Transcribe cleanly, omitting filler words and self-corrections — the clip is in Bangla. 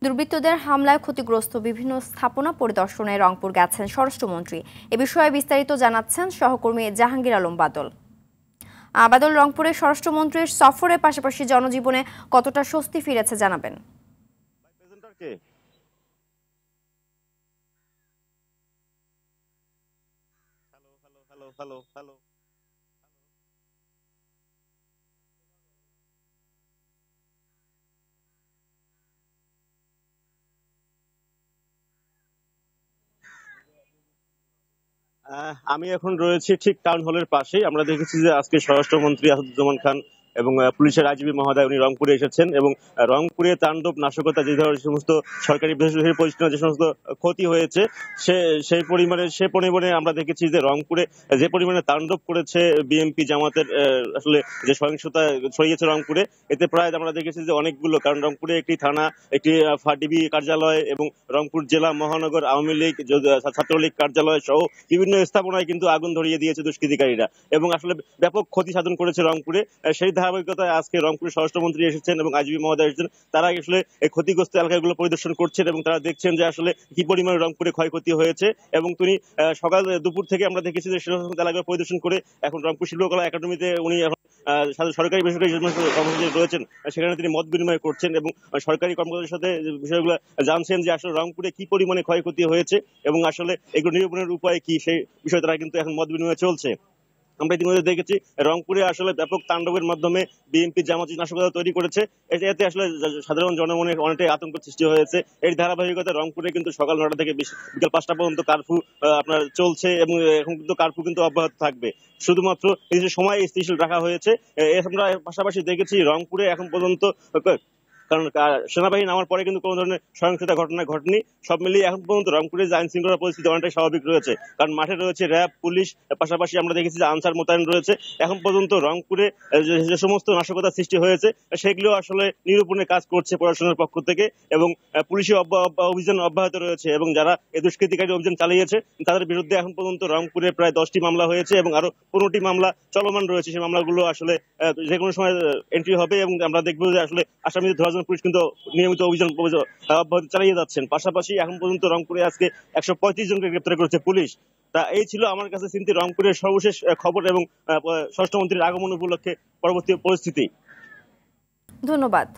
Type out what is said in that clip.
দুর্বৃত্তদের হামলায় ক্ষতিগ্রস্ত বিভিন্ন স্থাপনা পরিদর্শনে রংপুর গেছেন স্বরাষ্ট্রমন্ত্রী। এ বিষয়ে বিস্তারিত জানাচ্ছেন সহকর্মী জাহাঙ্গীর আলম বাদল। বাদল, রংপুরের স্বরাষ্ট্রমন্ত্রীর সফরের পাশাপাশি জনজীবনে কতটা স্বস্তি ফিরেছে জানাবেন। আমি এখন রয়েছি ঠিক টাউন হলের পাশেই। আমরা দেখেছি যে আজকে স্বরাষ্ট্রমন্ত্রী আসাদুজ্জামান খান এবং পুলিশের আইজিপি মহোদয় উনি রংপুরে এসেছেন এবং রংপুরে তাণ্ডব নাশকতা যে ধরনের সমস্ত সরকারি বেসরকারি প্রতিষ্ঠানে যে সমস্ত ক্ষতি হয়েছে সে পরিমাণে আমরা দেখেছি যে রংপুরে যে পরিমাণে তাণ্ডব করেছে বিএনপি জামাতের আসলে যে সহিংসতা ছড়িয়েছে রংপুরে, এতে প্রায় আমরা দেখেছি যে অনেকগুলো, কারণ রংপুরে একটি থানা, একটি ডিবি কার্যালয় এবং রংপুর জেলা মহানগর আওয়ামী লীগ ছাত্রলীগ কার্যালয় সহ বিভিন্ন স্থাপনায় কিন্তু আগুন ধরিয়ে দিয়েছে দুষ্কৃতিকারীরা এবং আসলে ব্যাপক ক্ষতি সাধন করেছে রংপুরে। সেই ধারাবাহিকতায় আজকে রংপুরের স্বরাষ্ট্রমন্ত্রী এসেছেন এবং আইজিপি মহোদয় এসেছেন। তারা আসলে এই ক্ষতিগ্রস্ত এলাকাগুলো পরিদর্শন করছেন এবং তারা দেখছেন যে আসলে কি পরিমাণে রংপুরে ক্ষয়ক্ষতি হয়েছে এবং তিনি সকাল দুপুর থেকে আমরা দেখেছি যে সমস্ত এলাকা পরিদর্শন করে এখন রংপুর শিল্পকলা একাডেমিতে উনি এখন সরকারি বেসরকারি যে সমস্ত কর্মচারী রয়েছেন সেখানে তিনি মত বিনিময় করছেন এবং সরকারি কর্মকর্তাদের সাথে বিষয়গুলো জানছেন যে আসলে রংপুরে কি পরিমাণে ক্ষয়ক্ষতি হয়েছে এবং আসলে এগুলো নিরূপণের উপায় কি, সেই বিষয়ে তারা কিন্তু এখন মত বিনিময় চলছে। আমরা ইতিমধ্যে দেখেছি রংপুরে আসলে ব্যাপক তাণ্ডবের মাধ্যমে বিএনপি জামাত নাশকতা তৈরি করেছে। এতে আসলে সাধারণ জনমনে অনেকটাই আতঙ্ক সৃষ্টি হয়েছে। এর ধারাবাহিকতা রংপুরে কিন্তু সকাল 9টা থেকে বিকাল 5টা পর্যন্ত কারফিউ আপনার চলছে এবং এখন কিন্তু কারফিউ কিন্তু অব্যাহত থাকবে। শুধুমাত্র এই যে সময় স্থিতিশীল রাখা হয়েছে। আমরা পাশাপাশি দেখেছি রংপুরে এখন পর্যন্ত, কারণ সেনাবাহিনী নামার পরে কিন্তু কোনো ধরনের সহিংসতা ঘটনা ঘটেনি। সব মিলিয়ে এখন পর্যন্ত রংপুরে আইন শৃঙ্খলা পরিস্থিতি অনেকটাই স্বাভাবিক রয়েছে, কারণ মাঠে রয়েছে র্যাব, পুলিশ, পাশাপাশি আমরা দেখেছি যে আনসার মোতায়েন রয়েছে। এখন পর্যন্ত রংপুরে যে সমস্ত নাশকতা সৃষ্টি হয়েছে সেগুলো আসলে নিরূপণের কাজ করছে প্রশাসনের পক্ষ থেকে এবং পুলিশি অভিযান অব্যাহত রয়েছে এবং যারা এই দুষ্কৃতিকারী অভিযান চালিয়েছে তাদের বিরুদ্ধে এখন পর্যন্ত রংপুরে প্রায় 10টি মামলা হয়েছে এবং আরো 15টি মামলা চলমান রয়েছে। সেই মামলাগুলো আসলে যে কোনো সময় এন্ট্রি হবে এবং আমরা দেখবো যে আসলে আসামিদের ধরার জন্য পুলিশ কিন্তু নিয়মিত অভিযান অব্যাহত চালিয়ে যাচ্ছেন। পাশাপাশি এখন পর্যন্ত রংপুরে আজকে 135 জনকে গ্রেপ্তার করেছে পুলিশ। তা এই ছিল আমার কাছে চিন্তি রংপুরের সর্বশেষ খবর এবং স্বরাষ্ট্রমন্ত্রীর আগমন উপলক্ষে পরবর্তী পরিস্থিতি। ধন্যবাদ।